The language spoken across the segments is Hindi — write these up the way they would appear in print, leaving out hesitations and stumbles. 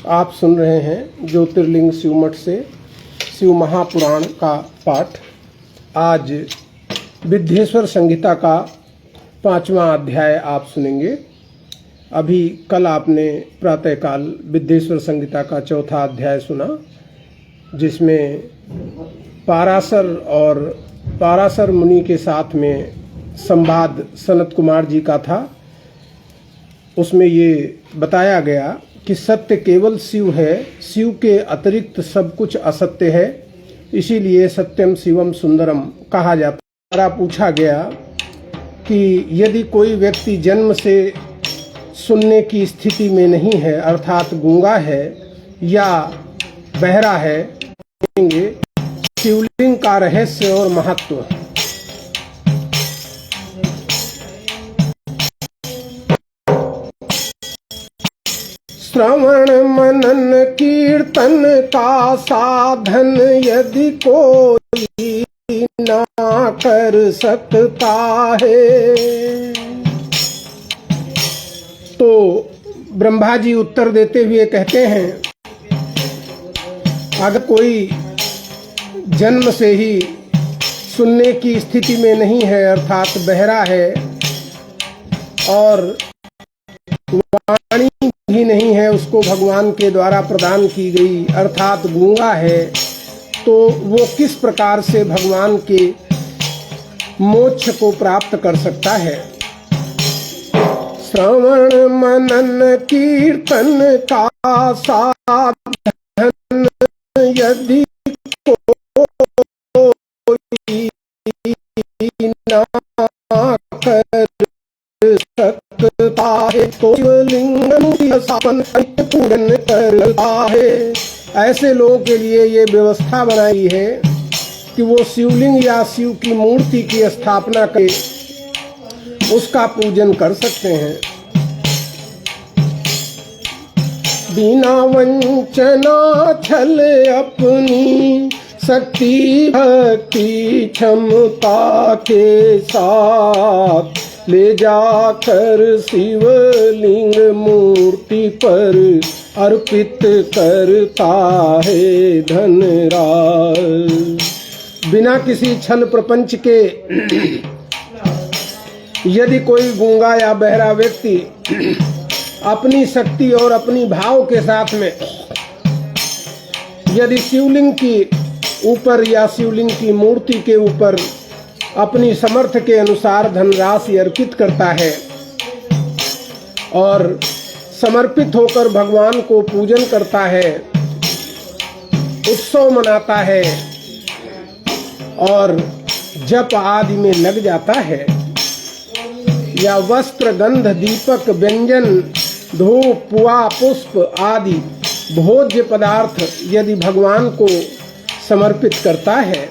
आप सुन रहे हैं ज्योतिर्लिंग शिवमठ से शिव महापुराण का पाठ। आज विद्येश्वर संहिता का 5वां अध्याय आप सुनेंगे। अभी कल आपने प्रातःकाल विद्येश्वर संहिता का 4था अध्याय सुना, जिसमें पाराशर मुनि के साथ में संवाद सनत कुमार जी का था। उसमें ये बताया गया कि सत्य केवल शिव है, शिव के अतिरिक्त सब कुछ असत्य है, इसीलिए सत्यम शिवम सुंदरम कहा जाता है। पूछा गया कि यदि कोई व्यक्ति जन्म से सुनने की स्थिति में नहीं है, अर्थात गूंगा है या बहरा है, शिवलिंग का रहस्य और महत्व। श्रवण मनन कीर्तन का साधन यदि कोई ना कर सकता है, तो ब्रह्मा जी उत्तर देते हुए कहते हैं, अगर कोई जन्म से ही सुनने की स्थिति में नहीं है, अर्थात बहरा है और वाणी भी नहीं है उसको भगवान के द्वारा प्रदान की गई, अर्थात गूंगा है, तो वो किस प्रकार से भगवान के मोक्ष को प्राप्त कर सकता है। श्रवण मनन कीर्तन का साधन यदि कोई ना कर सकता है, तो शिवलिंगम की स्थापन पूर्ण करता है। ऐसे लोगों के लिए ये व्यवस्था बनाई है कि वो शिवलिंग या शिव की मूर्ति की स्थापना कर उसका पूजन कर सकते हैं। बिना वंचना छल अपनी शक्ति भक्ति क्षमता के साथ ले जाकर शिवलिंग मूर्ति पर अर्पित करता है धनराज। बिना किसी छल प्रपंच के यदि कोई गूंगा या बहरा व्यक्ति अपनी शक्ति और अपनी भाव के साथ में यदि शिवलिंग की ऊपर या शिवलिंग की मूर्ति के ऊपर अपनी समर्थ के अनुसार धनराशि अर्पित करता है और समर्पित होकर भगवान को पूजन करता है, उत्सव मनाता है और जप आदि में लग जाता है, या वस्त्र गंध दीपक व्यंजन धूप पुआ पुष्प आदि भोज्य पदार्थ यदि भगवान को समर्पित करता है,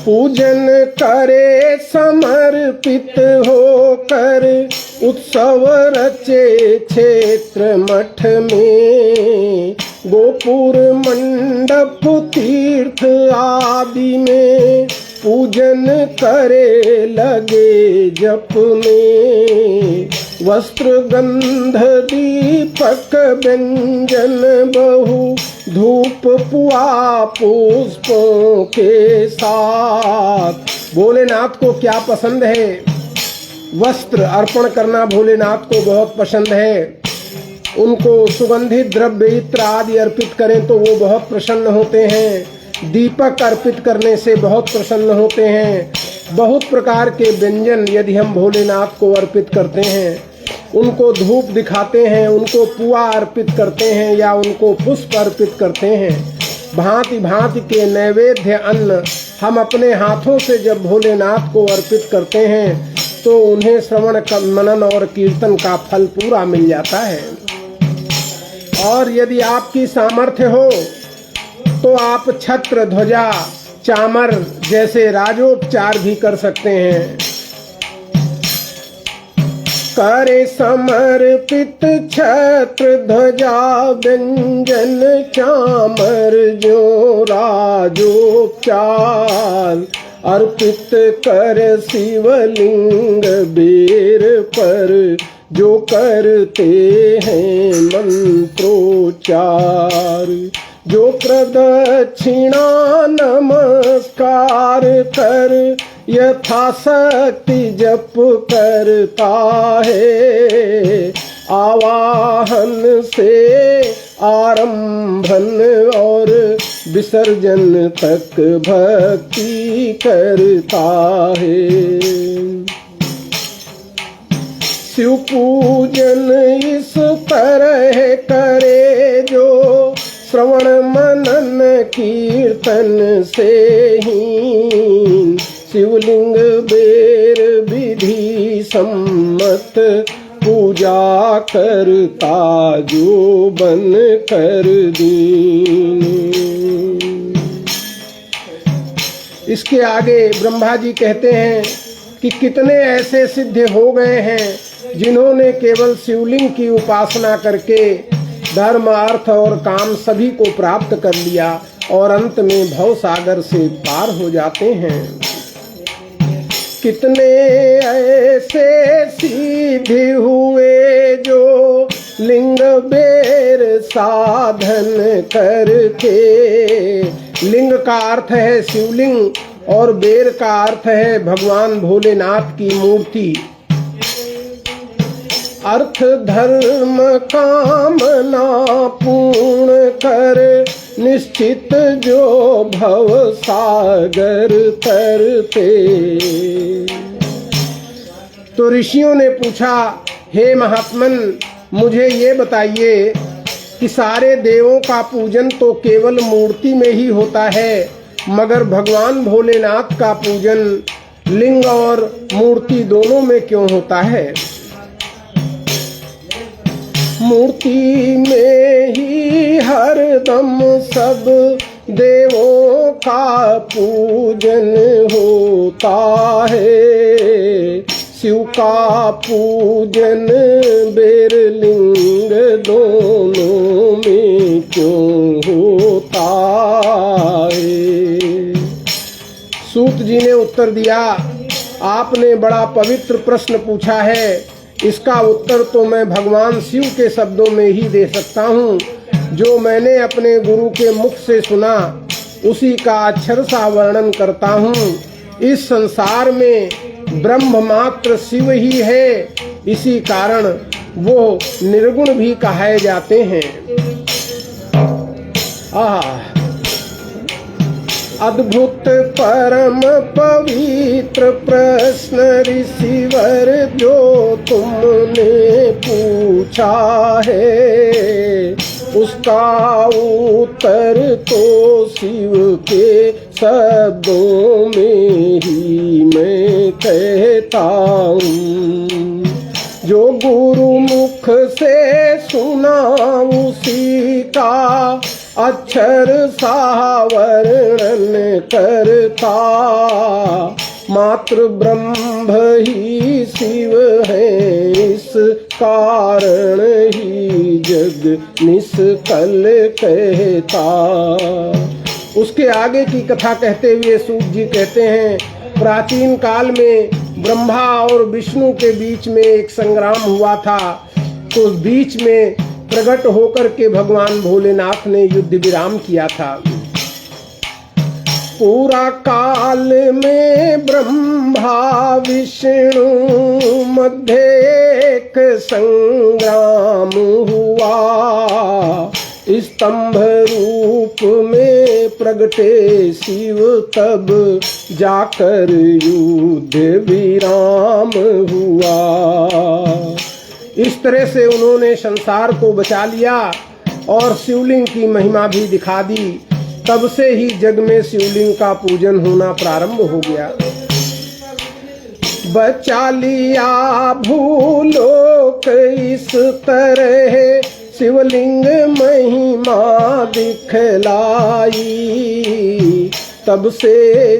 पूजन करे समर्पित होकर उत्सव रचे क्षेत्र मठ में, गोपुर मंडप तीर्थ आदि में पूजन करे लगे जप में, वस्त्र गंध दीपक व्यंजन बहु धूप पुआ पुष्पों के साथ। भोलेनाथ को क्या पसंद है? वस्त्र अर्पण करना भोलेनाथ को बहुत पसंद है। उनको सुगंधित द्रव्य इत्र आदि अर्पित करें तो वो बहुत प्रसन्न होते हैं। दीपक अर्पित करने से बहुत प्रसन्न होते हैं। बहुत प्रकार के व्यंजन यदि हम भोलेनाथ को अर्पित करते हैं, उनको धूप दिखाते हैं, उनको पुआ अर्पित करते हैं या उनको पुष्प अर्पित करते हैं, भांति भांति के नैवेद्य अन्न हम अपने हाथों से जब भोलेनाथ को अर्पित करते हैं तो उन्हें श्रवण मनन और कीर्तन का फल पूरा मिल जाता है। और यदि आपकी सामर्थ्य हो तो आप छत्र ध्वजा चामर जैसे राजोपचार भी कर सकते हैं। करे समर्पित छत्र ध्वजा व्यंजन चामर जो राजोपचार, अर्पित कर शिवलिंग बेर पर जो करते हैं मंत्रोच्चार, जो प्रदक्षिणा नमस्कार कर यथाशक्ति जप करता है, आवाहन से आरंभन और विसर्जन तक भक्ति करता है। शिव पूजन इस तरह करे जो श्रवण मनन कीर्तन से ही, शिवलिंग बेर विधि सम्मत पूजा करता जो बन कर दीन। इसके आगे ब्रह्मा जी कहते हैं कि कितने ऐसे सिद्ध हो गए हैं जिन्होंने केवल शिवलिंग की उपासना करके धर्म अर्थ और काम सभी को प्राप्त कर लिया और अंत में भव सागर से पार हो जाते हैं। कितने ऐसे सिद्धि हुए जो लिंग बेर साधन करके, लिंग का अर्थ है शिवलिंग और बेर का अर्थ है भगवान भोलेनाथ की मूर्ति। अर्थ धर्म कामना पूर्ण कर निश्चित जो भव सागर तरते। तो ऋषियों ने पूछा, हे महात्मन मुझे ये बताइए कि सारे देवों का पूजन तो केवल मूर्ति में ही होता है, मगर भगवान भोलेनाथ का पूजन लिंग और मूर्ति दोनों में क्यों होता है? मूर्ति में ही हरदम सब देवों का पूजन होता है, शिव का पूजन बेरलिंग दोनों में क्यों होता है? सूत जी ने उत्तर दिया, आपने बड़ा पवित्र प्रश्न पूछा है, इसका उत्तर तो मैं भगवान शिव के शब्दों में ही दे सकता हूँ। जो मैंने अपने गुरु के मुख से सुना उसी का अक्षर सा वर्णन करता हूँ। इस संसार में ब्रह्म मात्र शिव ही है, इसी कारण वो निर्गुण भी कहे जाते हैं। अद्भुत परम पवित्र प्रश्न ऋषिवर जो तुमने पूछा है, उसका उत्तर तो शिव के शब्दों में ही मैं कहता हूँ। जो गुरु मुख से सुना उसी का अक्षर सा वर्णन करता, मात्र ब्रह्म ही शिव है, इस कारण ही जग निष्कल कहता। उसके आगे की कथा कहते हुए सूत जी कहते हैं, प्राचीन काल में ब्रह्मा और विष्णु के बीच में एक संग्राम हुआ था, तो बीच में प्रकट होकर के भगवान भोलेनाथ ने युद्ध विराम किया था। पूरा काल में ब्रह्मा विष्णु मध्य एक संग्राम हुआ, स्तंभ रूप में प्रगटे शिव तब जाकर युद्ध विराम हुआ। इस तरह से उन्होंने संसार को बचा लिया और शिवलिंग की महिमा भी दिखा दी। तब से ही जग में शिवलिंग का पूजन होना प्रारंभ हो गया। बचा लिया भूलोक इस तरह शिवलिंग महिमा दिखलाई, तब से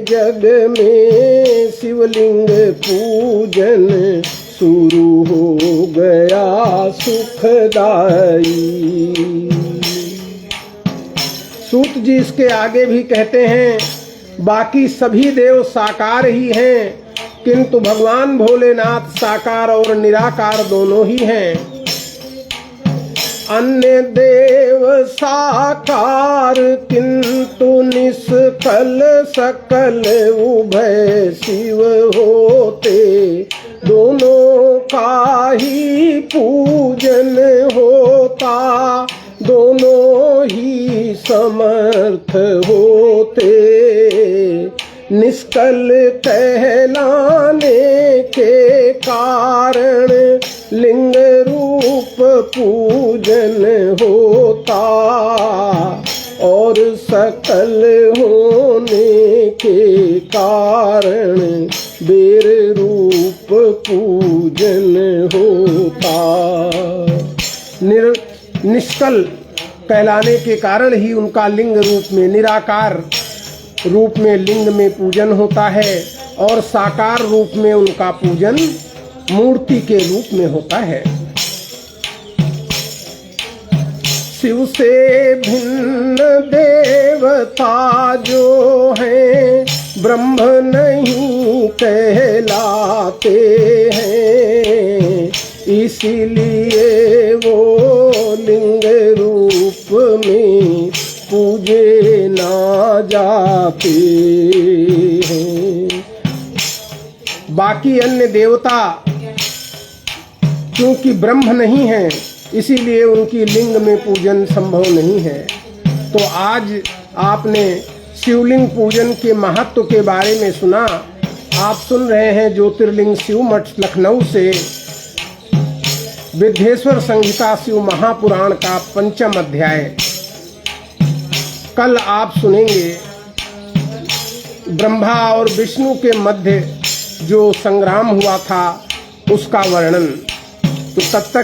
जग में शिवलिंग पूजन शुरू हो गया सुखदाई। सूत जी इसके आगे भी कहते हैं, बाकी सभी देव साकार ही हैं, किंतु भगवान भोलेनाथ साकार और निराकार दोनों ही हैं। अन्य देव साकार किंतु निष्कल सकल उभय शिव होते, दोनों का ही पूजन होता, दोनों ही समर्थ होते। निष्कल कहलाने के कारण लिंग रूप पूजन होता, और सकल होने के कारण बेर रूप पूजन होता। निष्कल कहलाने के कारण ही उनका लिंग रूप में, निराकार रूप में लिंग में पूजन होता है, और साकार रूप में उनका पूजन मूर्ति के रूप में होता है। शिव से भिन्न देवता जो हैं ब्रह्म नहीं कहलाते हैं, इसीलिए वो लिंग रूप में पूजे ना जाते हैं। बाकी अन्य देवता क्योंकि ब्रह्म नहीं है, इसीलिए उनकी लिंग में पूजन संभव नहीं है। तो आज आपने शिवलिंग पूजन के महत्व के बारे में सुना। आप सुन रहे हैं ज्योतिर्लिंग शिव मठ लखनऊ से विद्येश्वर संहिता शिव महापुराण का 5वां अध्याय। कल आप सुनेंगे ब्रह्मा और विष्णु के मध्य जो संग्राम हुआ था उसका वर्णन। तो तब तक